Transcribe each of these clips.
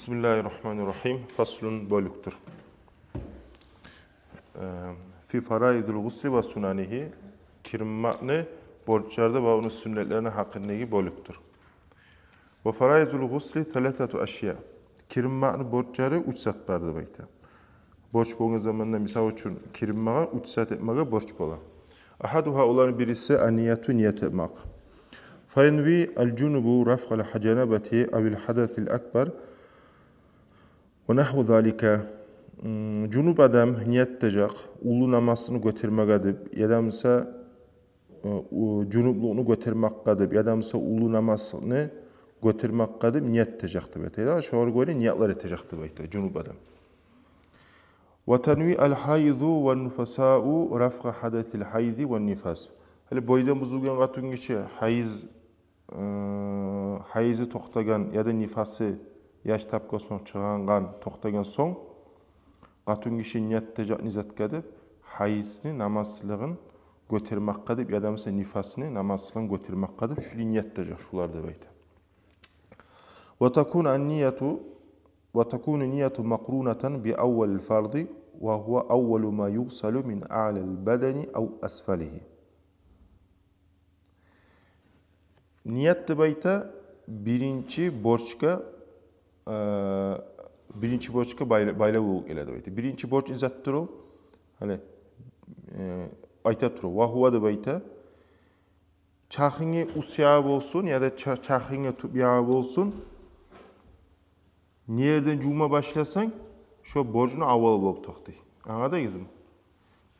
Bismillahirrahmanirrahim. Faslun bölüktür. Fi faraidul gusli ve sunanihi kirmani borçlarda ve onun sünnetlerine hakkındaki bölüktür. Ve faraidul gusli thalatatu eşya. Kirmani borçları 3 saat bardı bayta. Borç boğun zamanında misal için kirmağa 3 saat etmeye borç bola. Ahaduha olan birisi aniyatu niyet etmek. Fenvi el-cunubu raf'al hacanabati evil hadathil akbar. Ve nahvu zalika cunub adam niyet edecek, ulu namazını götürmek edip, yadamsa cunubluğunu götürmek edip, yadamsa ulu namazını götürmek edip niyet edecekti beyte. Şoğur göre niyetler edecekti beyte, cunub adam. Ve tenvi el-hayzu ve nufasa'u rafqa hadathil hayzi ve nifas. Hele boydan buzulgan katun geçe hayızı toxtagan ya da nifası yaş tapka son çığangan toxtagan son katun kişi niyet tecak nizat kadip hayızını namazlığın götürmek kadip ya da mesela nifasını namazlığın götürmek kadip şu niyet tecak şular da beyte. Ve takunu niyetu makrunatan bi awwal fardı ve huve awwalu ma yugsalu min a'lal bedeni ev asfalihi. Niyet de beyte birinci borçka bayla uluq elədi beyte. Birinci borç izattır ol. Hani ayta turu. Ve huve de beyte çarxını usyağı olsun ya da çarxını tupyağı olsun. Nereden cuma başlasan şu borcunu avval bolup toxtay. Anladınız mı?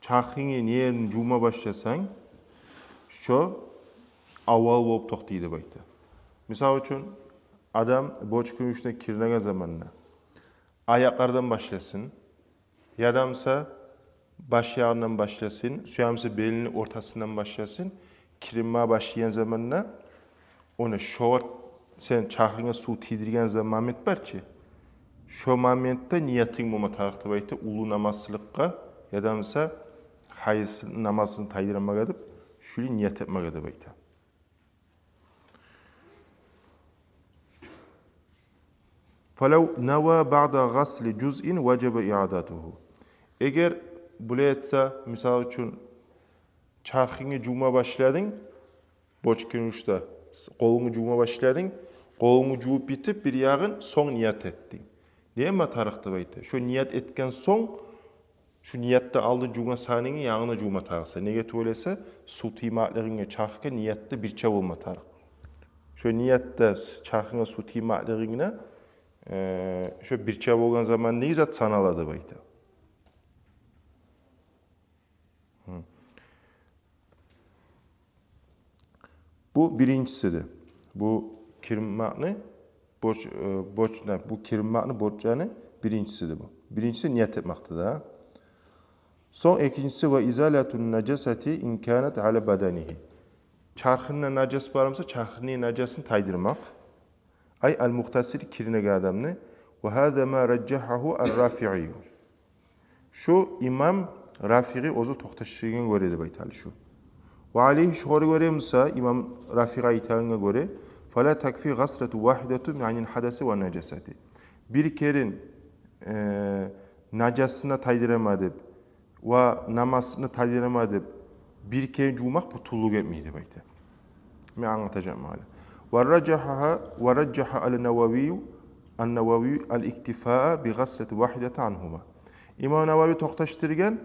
Çarxını nereden cuma başlasan şu avval bolup toxtaydı beyte. Misal üçün adam borç günüşüne kirnegen zamanına ayaklardan başlasın, yadamsa baş yağından başlasın, suyamsa belinin ortasından başlasın, kirinmeye başlayan zamanına onu şort sen çarxına su tidirgen zaman moment var ki, şu momentde niyetin muma tarıqtı beyte, ulu namazsılıqqa, yadamsa hayız namazını taydırmak edip, şöyle niyet etmek edip beyte. فَلَوْ نَوَى بَعْدَ غَسْلِ جُزْءٍ وَجَبَ إِعَادَتُهُ. Eğer böyle etse, misal için çarxını cuma başladın, borç günüşte kolunu cuma başladın, kolunu cuup bitip bir yağın son niyet ettin. Neye mi tarıqtı beyte? Şu niyet etken son, şu niyette aldın cuma sanini yağına cuma tarıqsa. Nege öylese su timatlarına çarxıka niyette bir çab olma tarıq. Şu niyette çarxına su timatlarına şu bir çab olan zaman neyi zat sanaladı beyte. Bu birincisidir. Bu kirmani bu kirmani borçlarını birincisidir bu. Birincisi niyet etmektir da. Son ikincisi ve izalatun necaseti imkanet ala bedenihi. Çarxınla najas varımsa çarxının najasını taydırmak. Ay el-muhtasir kirine adamını ve hâzâ mâ reccahahu el-rafi'i. Şu İmam Rafi'i ozu toxtaşırgın göredi beytali şu. Ve aleyhi şuhori göreyimsa İmam Rafi'i ayetlerine göre فَلَا تَكْفِي غَسْلَةُ وَاحِدَةُ مِعَنِّ الْحَدَسِ وَالنَّجَسَةِ. Bir kerin najasına taydıramadıp ve namazını taydıramadıp bir kerin cumak bu tulluk etmeydi beyte. Ben anlatacağım hala. وَرَجَّحَ النَّوَوِيُّ الْاِكْتِفَاءَ بِغَسْلَةِ وَاحِدَةَ عَنْهُمَا. İmam Nevavi toxtaştırgen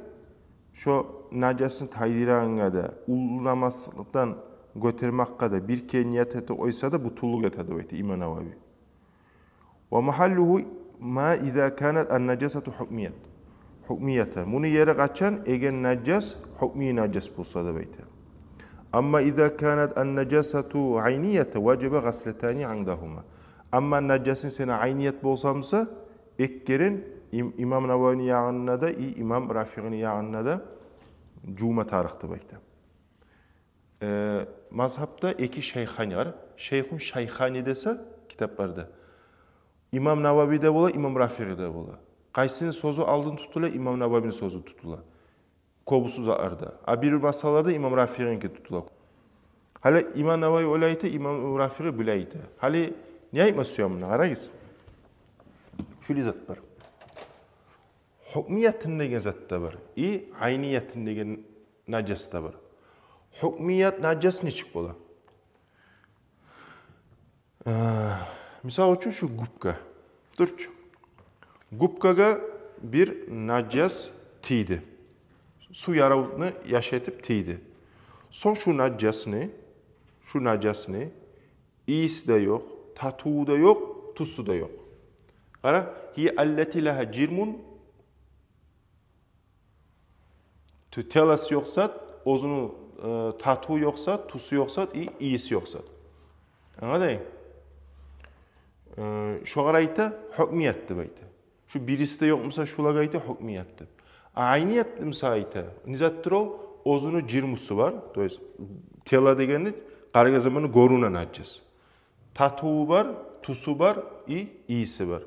şu najasını taydırana da ulu namazlıktan götürmek kadar bir kere niyet eti oysa da bu tulluk etedi beyte İmam Nevavi. وَمَحَلُّهُ مَا اِذَا كَانَتْ النَّجَسَةُ hukmiyeten. Bunu yere kaçan eğer najas hukmi najas bulsa da beyte. Amma اِذَا كَانَتْ النَّجَسَةُ عَيْنِيَةً وَجَبَ غَسْلَتَانِ عَنْدَهُمَا. Amma najasın sana ayniyet bolsamsa ekkerin İmam Nevavi'nin yanına da İmam Rafi'i'nin yanına da cuma tarıqtı beyte. Mazhabda iki şeyhani var. Şeyhun şeyhani dese kitaplarda. İmam Nevavi'de bola, İmam Rafi'i'de bola. Qaysinin sözü aldın tutula, İmam Nevavi'nin sözü tutula. Kobusuz arda. Bir masalarda İmam Rafi'i'ninki tutula. Hala İmam Nevavi olaydı, İmam Rafi'i bileydi. Hala niye aytmasıyam bunu? Arayız. Şu zat var. Hukmiyatin degan zat da var. Ayniyatin degan najas da var. Hukmiyat najas nechik bo'ladi? Misal uchun şu gubka. Turchi. Gubkaga bir najas tiydi. Su yaravutni yashatib tiydi. So'ng şu najasni iyisi de yok, tatuvi da yok, tusu da yok. Qara, hi allati laha jirmun telası yoksa, o'zini tatuvi yoksa, tusu yoksa, iyisi yoksa. Anladın? Şu qarayta hukmiyat deb aytdi. Şu birisi de yokmasa şulaga aytdi hukmiyat deb. Ayniyat demsa aytdi. Nizattir ol, o'zini jirmusi var. To есть tela degani qaragan zamanda goruna najis. Tatuvi var, tusu var, iyisi var.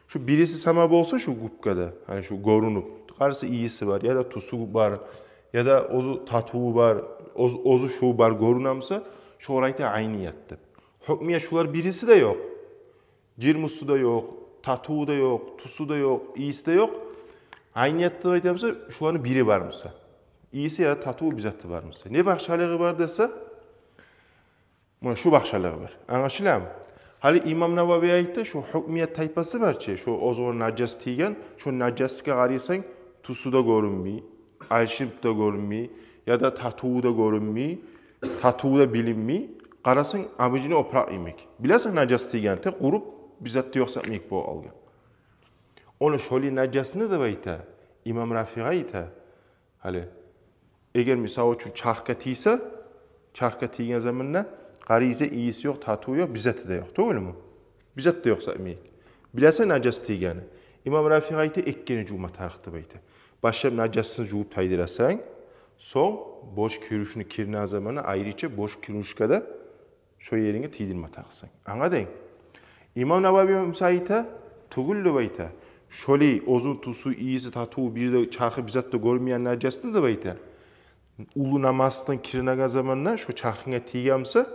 Şu birisi sama olsa şu gubkada, hani şu gorunu, qarası iyisi var ya da tusu var ya da ozu tatuvi var, ozu şu var gorunamsa şu orayta ayniyat deb. Hukmiyat şular birisi de yok. Jirmusi da yok, tatuvi da yok, tusu da yok, iyisi de yok. Ayniyat deb aytamsa şularning biri barmisa. İyisi ya tatuvi bizatı barmisa. Ne baxshaligi var desa, mana şu baxshaligi var. Anlaşılamı? Hali İmam Navaviy aytdi, şu hukmiyat tayfasi barchi, şu o'zini najas tiygan, şu najasga qarasang, tusu da ko'rinmay, alshib da ko'rinmay, ya da tatuvi da ko'rinmay, tatuvi da bilinmay, qarasang abijini opraq emek. Bilasan najas tiyganda qurib bizatda yo'qsa emek bu olgan. Onu şoli najasni deb aytdi. İmam Rafi'i aytdi. Hali eğer misal uchun charxga tiysa, charxga tiygan zamonda qaraysa iyisi yo'q, tatuvi yo'q, bizatda da yo'q, to'g'rimi? Bizatda yo'qsa emek. Bilasan najas tiygani. İmam Rafi'i aytdi, ikkini juma tarix deb aytdi. Boshlab najasni juvib taydirasang, so'ng bosh kirishni kirna zamoni ayricha bosh kirishkada shu yeringa tiydirma taqsang. Anlading? İmam Navaviy aytdi, tugul deb aytdi. Şoli o'zi tusu iyisi tatuvi birda charxi bizatda ko'rmagan najasni deb aytdi. Ulu namazdan kirinagan zamonda shu charxinga tiygamsa,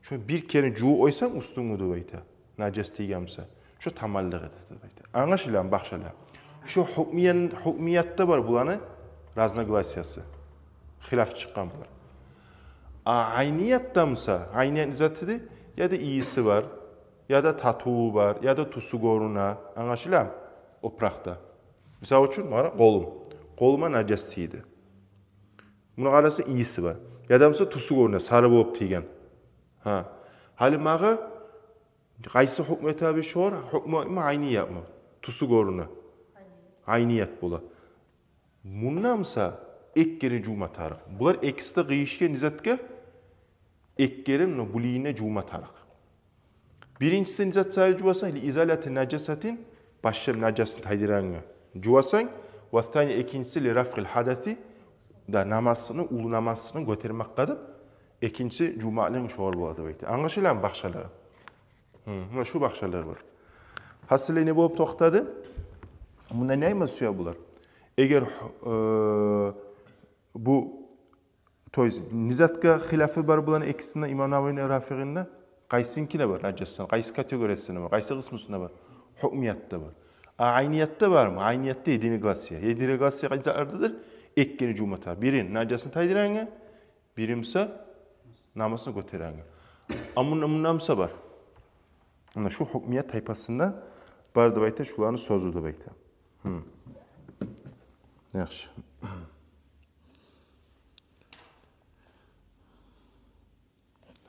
shu bir kere juvib o'ysang ustunga deb aytdi. Najas tiygamsa, shu tamallig'i deb aytdi. Anlashilarmi, baxshalar? Shu hukmiyatda bor bularni raznoglosiyasi. Xilaf chiqqan bular. Ayniyatdamsa, ayniyat izatida ya da iyisi var, ya da tatuvi var, ya da tusu ko'rina, anlashilarmi? Opraqda. Misal uchun, mana qo'lima najas tiydi. Buni qarasa iyisi var. Ya da misal tusu ko'rina, sari bo'lib tiygan. Ha. Hali maga qaysi hukmiyat tabi shor, hukmi ayniyatmi? Tusu ko'rina. Ayniyat bo'ladi. Munnamsa ekkeri juma tarix. Bular ikkisida qiyishga nizatga ekkerin buliyine juma tarix. Birinchisi nizat sari juvasa li izalati najasatin başlam najasni taydiranga juvasang va thani ikincisi li raf'il hadasi da namazını ulu namazını ko'tarmoqqa deb ikinchi jumaning shor bo'ladi deb aytdi. Anlashilarmi baxshalar? Mana shu baxshalar bor. Hasili ne bo'lib to'xtadi? Bunda ne emasiya bular? Eğer bu to'yz nizatga xilafi bor bularning ikkisini İmam Navaviy Rafi'inda qaysinkina bor najasdan, qaysi kategoriyasida bor, qaysi qismisida bor? Hukmiyatda var. Ayniyatda var mı? Ayniyatda yedini glasiya. Yedini glasiya qaysilardadir? Ekkini jumata. Birin najasını taydiranga, birimsa namasını ko'taranga. Ammunamsa var. Ana şu hukmiyat tayfasında bar deb aytdi, shularni so'zi deb aytdi. Yaxshi.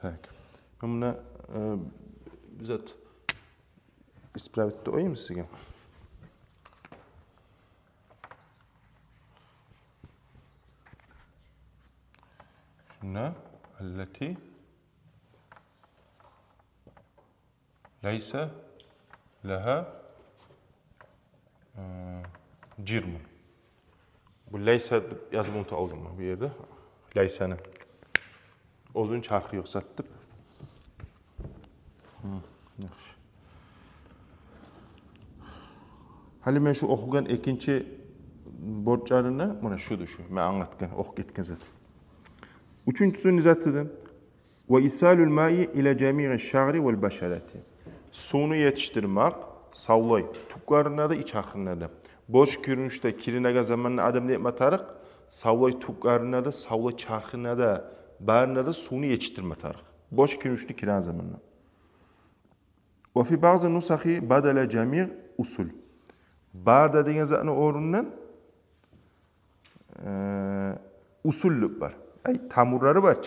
Tak. Buni bizat исправить-то oyim sizga. Şuna allati laysa laha jirmun. Bu laysa yazib unutib oldim bu yerda. Laysani o'zini charxi yo'q satib. Yaxshi. Hali men şu o'qigan ikkinchi borcharini mana shudir shu. Men anlatgan, o'qib ketgan zat. Uchinchisi nizatida va isalul ma'i ila jami'i sha'ri wal basharati. Suvni yetishtirmak savlay tuqqarına da iç hakkına da. Boş görünüşte kirinaga zamanla adam ne matarık, savlay tuqqarına da, savlay çarkına da, barına da suni yetiştirme tarık. Boş görünüşlü kiran zamanla. Ve fi bazı nusahi badala cami' usul. Barda degen zatın orundan usullük var. Ay tamurları var.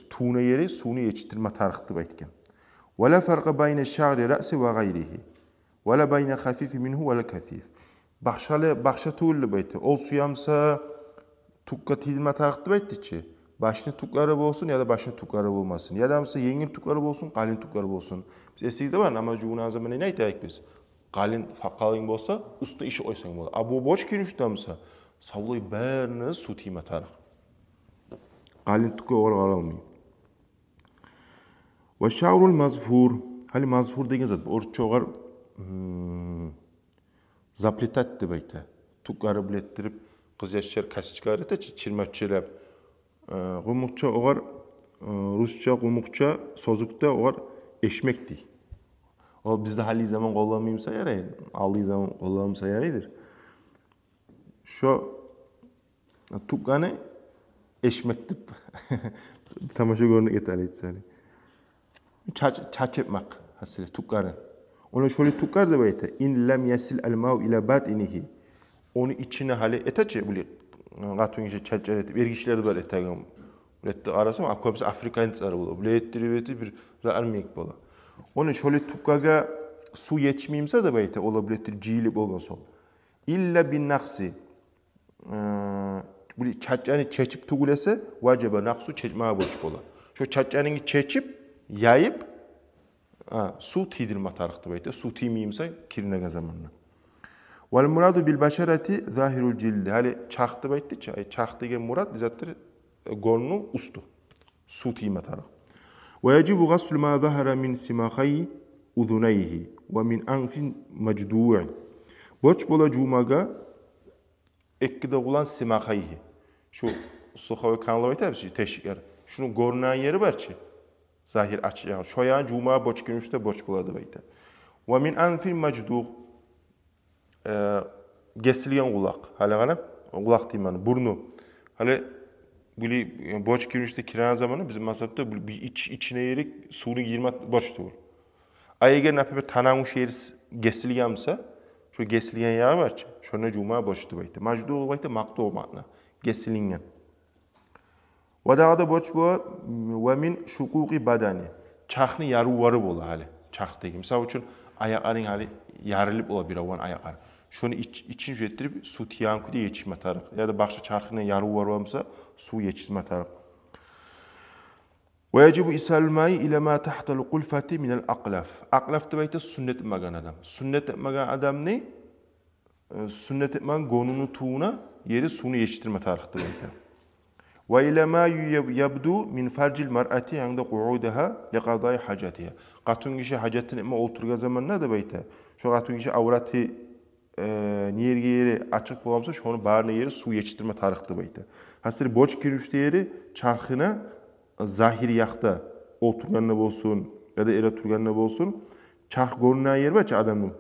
Tuğna yeri suni yetiştirme tarıktı baytken. Ve la farqa bayne şa'ri ra'si ve gayrihi. Ve la bayne hafifi minhu ve la kathif. Bakşa tuğullu bayti. Ol suyamsa tukka tidilme tarıktı baytı ki. Başını tukları olsun ya da başını tukları olmasın. Ya da mesela yengin tukları olsun, qalin tukları olsun. Biz eski de var ama juğuna zamanı ne ederek biz? Qalin qalin bolsa, üstüne işi oysan bolar. Abu boş kirişte mesela savlay bärni su tiyme tarık. Qalin tukka almayın. Ve şa'rul mazfur. Hali mazfur degen zat. Orçça oğar zapletat de bayta. Tukları bilettirip kız yaşlar kasıçkar ete çirmepçelep. Gumukça oğar Rusça gumukça sozukta oğar eşmekti. O bizde hali zaman kullanmayımsa yarayın. Aldığı zaman kullanımsa yaraydır. Şu tukkanı eşmektip. Tamaşa görünü getali etsani. Çaç etmek hasile tukkarı. Ona şöyle tukkar da bayta. İn lem yasil el ma'u ila batinihi. Onu içine hali etaçı böyle Gatun işe çelçer etip, ergişleri var etagam. Ette arası mı? Akabısı Afrikan tsarı bula. Bile ettiriveti bir zaar miyik bula. Onu şöyle tukkaga su yetişmeyimse de bayte olabilir cihili bolgan son. İlla bin naksi. Böyle çatçanı çeçip tugulese vacaba naksu çeçmeye borç bola. Şu çatçanını çeçip, yayıp su tidilme tarıktı bayte. Su tiymeyimse kirine zamanla. Vel muradu bil başarati zahirul cildi. Hali çaktı baytı ki, çaktı gen murad bizattır gornu ustu. Su tiyme tarık. Ve yecibu gaslu ma zahara min simahayi udunayhi ve min anfin mecdu'in. Boç bola cumaga ekkide olan simahayi. Şu sokağı kanalı baytı bir teşvikler. Şunu gornan yeri var ki zahir açı. Yani şu ayağın cuma boç günüşte boç boladı baytı. Ve min anfin mecdu' Gesiliyen kulak. Hala kulak diyeyim yani burnu. Hala böyle boş girişte kiran zamanı bizim masapta bir içine yerik suyunu girmek boş değil. Ayıger ne yapıyor? Tanımış yeri gesiliyense şu gesiliyen yağı var ki şuna cuma boştu baytı. Macdu olbaytı maktu olmakla. Gesiliyen. Ve da boş bu ve min şukuki badani. Çakını yarı varı bolu hali. Çak değil. Mesela için ayakların hali yarılıp olabilir olan ayaklar. Şunu için jettirip su tiyanku diye yetişme tarık. Ya da başka çarkına yarı varmamsa su yetişme tarık. Ve yecibu isalul ma'i ila ma tahtal kulfati minel aqlaf. Aqlaf da bayta sünnet etmegen adam. Sünnet etmegen adam ne? Sünnet etmegen gonunu tuğuna yeri sunu yetiştirme tarıktı bayta. Ve ila ma yabdu min farcil mar'ati yanda qu'udaha li qadai hacatiha. Qatun kişi hacetini etme olturga zamanına da bayta. Şu qatun kişi avratı niyerge yeri açık bolamsa şonu barına yeri su yetiştirme tarıktı bayta. Hasır boç girişte yeri çarkına zahir yakta oturganına bolsun ya da ele turganına bolsun çark görünen yer var ki adamın.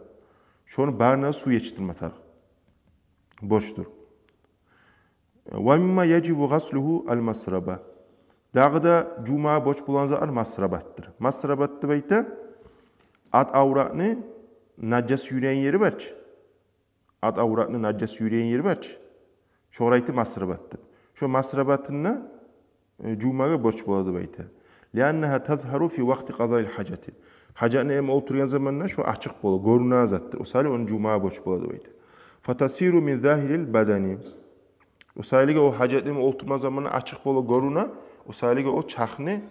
Şonu barına su yetiştirme tarık. Boştur. Ve mimma yecibu gasluhu al masraba. Dağda cuma boç bulanza al masrabattır. Masrabattı bayta at avratını najas yürüyen yeri var ki. At avratını najas yürüyen yeri var ki. Şu oraytı masrabattı. Şu masrabatını cumaga boç buladı bayta. Liannaha tazharu fi vakti qada'il hacati. Hacatını em oturgan zamanla şu açık bolu, görünen zattır. O sali onu cumaga boç buladı bayta. Fatasiru min zahiril badani. O saliga o hacatını oturma zamanla açık bolu görünen, o saliga o çakını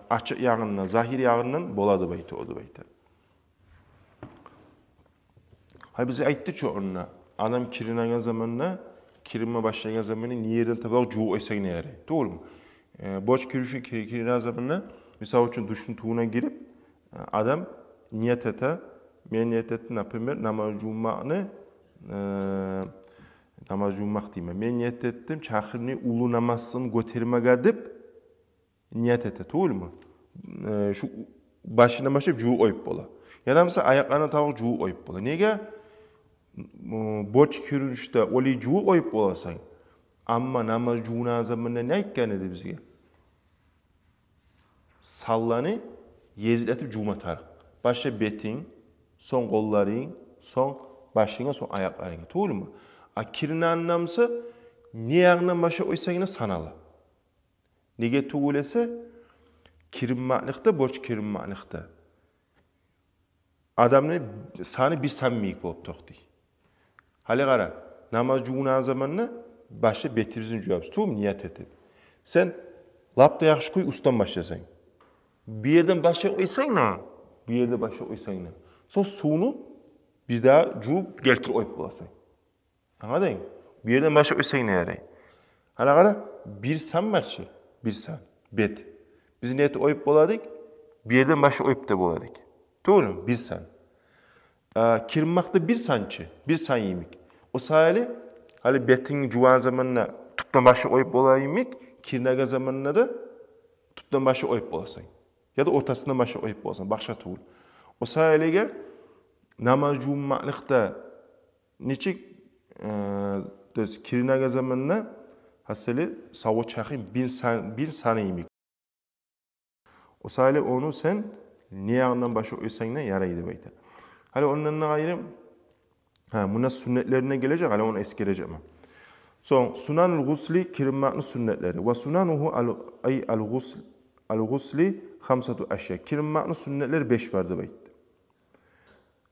açık yağından, zahir yağından boladı bayta, oldu bayta. Hal bize aytdı ki onunla, adam kirinagan zamanla, kirinme başlayan zamanı niyerden tabi cuğu eseğine yeri. Doğru mu? Boş kirişi kirinagan zamanla, misal için duşun tuğuna girip, adam niyet ete, men niyet ettim, namaz cumağını, namaz cummaq diyeyim. Men niyet ettim, çakırını ulu namazını götürmeye gidip, niyet ete, doğru mu? Şu başına başlayıp cuğu oyup bola. Yana mesela ayaklarına tavuk juğu koyup bola. Nege? Boç kürünüşte oli juğu koyup bolasan. Amma namaz juğuna zamanında ne aytgan edi bizge? Sallani yezletip juğma tarık. Başta betin, son kolların, son başına, son ayaklarına. Doğru mu? Akirin anlamısı niye anlam başa oysa yine sanalı. Nege tuğulese kirinmaklıkta, borç kirinmaklıkta. Adamın sani bir samimiyik bolup toqdi. Hali qara, namaz juğuna zamanına başta betimizin cevabı. Tuğum niyet etip. Sen lapta yaxşı koy ustan başlasan. Bir yerden başa oysan ne? Bir yerde başa oysan ne? Son sunu bir daha juğup geltir oyup bulasan. Anladın mı? Bir yerden başa oysan ne yarayın? Hali qara, bir san var ki, bir san, bet. Biz niyeti oyup boladık, bir yerden başa oyup da boladık. Doğru mu? Bir san. Kirmakta bir sançı, bir san yemik. O sayeli, hali betin juvan zamanına tuptan başı oyup bolayımik, kirnaga zamanına da tuptan başı oyup bolasın. Ya da ortasından başı oyup bolasın, bakşa tuğul. O sayeliga namaz juğunmaklıkta neçik kirnaga zamanına haseli savo çakı bir san yemik. O sayeli onu sen niye andan başı oysan ne yaraydı bayta. Hali ondan ayrı buna sünnetlerine gelecek, hali onu eskereceğim. Son sunanul gusli kirinmaklı sünnetleri ve sunanuhu al-gusli hamsatu aşya. Kirinmaklı sünnetleri 5 vardı bayt.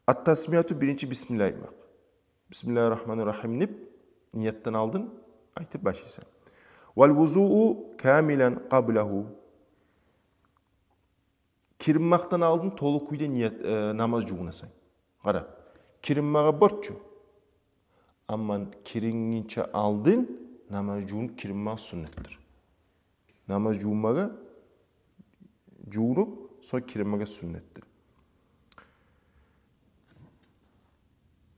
At-tasmiyatu birinci bismillah etmek. Bismillahirrahmanirrahim nip niyetten aldın, aytıp başlaysan. Vel vuzu'u kamilen qablahu. Kirinmaktan aldın, tolu kuyda niyet namaz juğunasan. Qara, kirinmağa borçlu. Ama kiringinçe aldın, namaz juğun kirinmak sünnettir. Namaz juğunmağa juğunup, sonra kirinmağa sünnettir.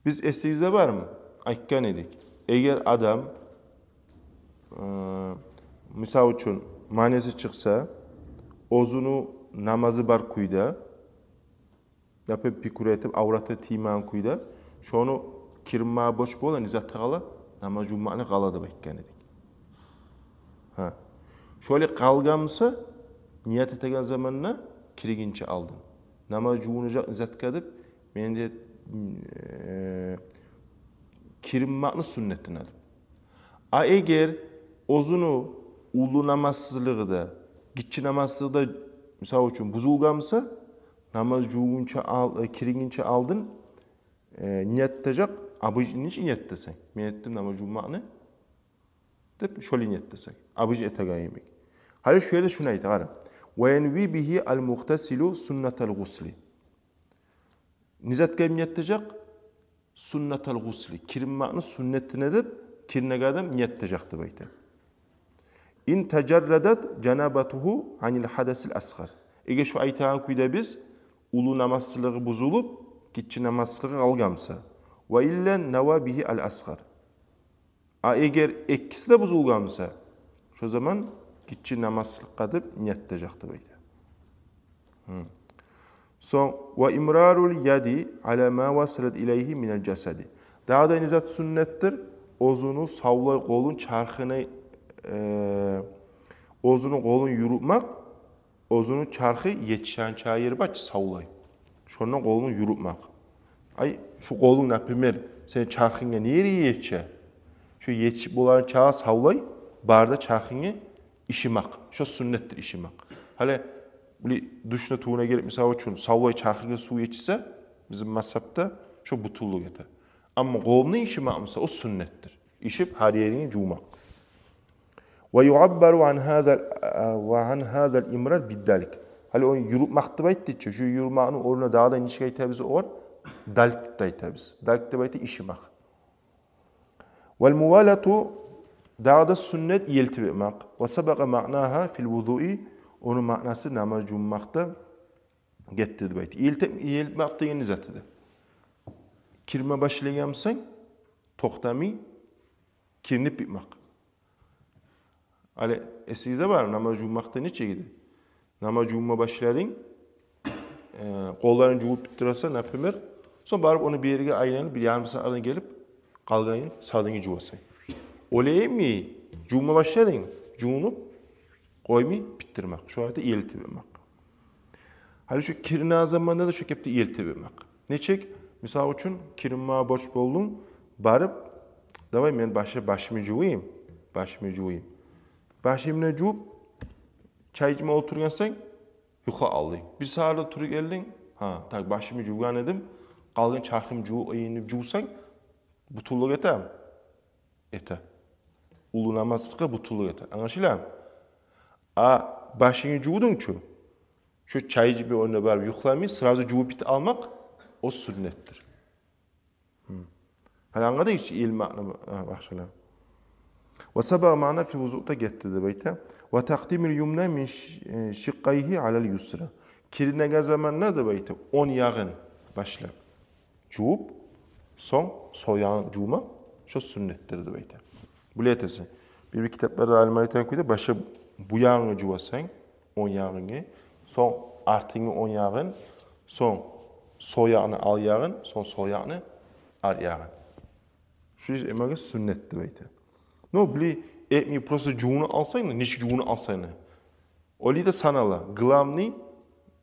Biz esinizde var mı? Aytkan edik. Eğer adam, misal üçün, manesi çıksa, ozunu namazı bar kuyda, yapıp pikure etip, avratı timan kuyda, şonu kirinmağa boş bolan, izah tağala, namaz juğunmağına qaladı aytkan edik. Şöyle qalgamsa, niyet etegen zamanına kiriginçe aldın. Namaz juğunacak izah kadip, men de kirinmaklı sünnettin adım. Eğer ozunu ulu namazsızlığı da, gitçi namazsızlığı da misal üçün buzulgamsa, namaz juğunca kiringinçe aldın, niyet edecek, abıcı niç niyet desen. Men ettim namaz juğunmaklı, deyip şöyle niyet desen. Abıcı etegen yemek. Hali şöyle şuna ayet ara. وَيَنْوِي بِهِ الْمُغْتَسِلُ سُنَّةَ الْغُسْلِ. Nizat niyet edecek, sünnetel gusli. Kirinmaklı sünnetini edip, kirine kadar niyet edecekti bayta. İn tecerredet cenabatuhu anil hadesil asgar. Eğer şu aytağın kuyda biz, ulu namazsızlığı bozulup, gitçi namazsızlığı algamsa. Ve illen neva bihi al asgar. Eğer ikkisi de bozulgamsa, şu zaman gitçi namazsızlığı kadar niyet edecekti bayta. Son ve imrarul yadi ala ma vasalat ilayhi min el cesedi. Daha da nizat sünnettir. Ozunu savlay kolun çarxını ozunu kolun yürütmek, ozunu çarxı yetişen çayır baç savlay. Şondan kolunu yürütmek. Ay şu kolun napimir sen çarxınga nereye yetişe? Şu yetişip olan çağı savlay, barda çarxını işimek. Şu sünnettir işimek. Hale düşüne tuğuna gelip misal üçün savlay çarxıga su yetişse bizim mazhabda şu butulluk ete. Ama kolunu işimakmasa o sünnettir. İşip her yerini juğmak. Ve yuabbaru an hadal imrar biddalik. Hali o yürütmakta baytdıkça şu yürütmağının oruna daha da nişik aytabızı or dalk aytabız. Dalk da baytı işimak. Vel muvalatu daha da sünnet yeltibimak. Ve sabaka ma'naha fil vudu'i. Onun manası namaz cummakta getirdi baytı. Yeltibakta yeni zatıdır. Kirme başlayamışsan, toxtami, kirnip bitmek. Hali esize var, namaz cummakta neçe gidi? Namaz cumma başladın, kollarını juvup bitirasa, napример, son barıp onu bir yerge aylanıp bir yarım saatine gelip kalgayın salını juvasın. Olay mi? Juma başladın, juvunup koymayı bitirmek. Şu ayda eltibirmek. Hali şu kirina zamanında da şu kepti eltibirmek. Neçek? Misal üçün kirinma borç boldum, barıp davay men başımı juvayım. Başımını juvup çaycıma oturgansan yuxa aldın. Bir saatte turib geldin, tak başımı jugan edim, qalgan çarxım juvsan butulluq etem. Ete. Ulu namazlıqa butulluq ete. Anlaşılam? Başını juvdun şu çaycı bir önüne barıp yuxlamayı sırası juvup bit almak o sünnettir. Hani anladın hiç ilmi başına. Ve sabah mana fi vuzu'ta getti de beyte. Ve takdimil yumna min şiqqayhi alel yusra. Kirine zaman ne de beyte? 10 yağın başlap. Juvup, son soyağın juvma, şu sünnettir de beyte. Bu letesi. Bir kitaplarda alimayeten koydu. Başa bu yağını juvasan, 10 yağını, son artığını 10 yağın, son soyağını al yağın, son soyağını al yağın. Şu iş emeğe sünnettir beyte. No, bili etmeyi prosto juğunu alsaydı, niş juğunu alsaydı. Oli de sanala, glavni,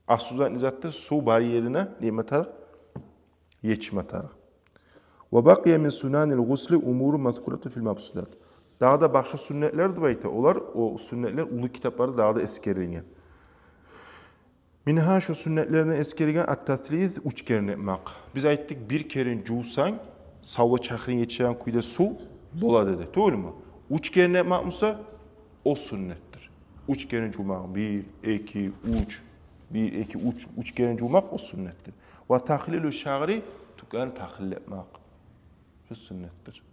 asuzat nizatta su bariyerine nimetar, yetişmetar. Ve bakiye min sunanil gusli umuru mazkuratu fil mabsudat. Daha da başka sünnetler de beyte. Olar, o sünnetler ulu kitaplarda daha da eskerigen. Minha şu sünnetlerine eskerigen at-tathliz 3 kere etmek. Biz ayttık bir kere juğsan, savla çakırın yetişen kuyda su dola dedi. Doğru mu? 3 kere ne yapmışsa o sünnettir. 3 kere cumak. 1, 2, 3. 1, 2, 3. 3 kere cumak o sünnettir. Ve tahlilü şagri tukan tahlil etmek. Şu sünnettir.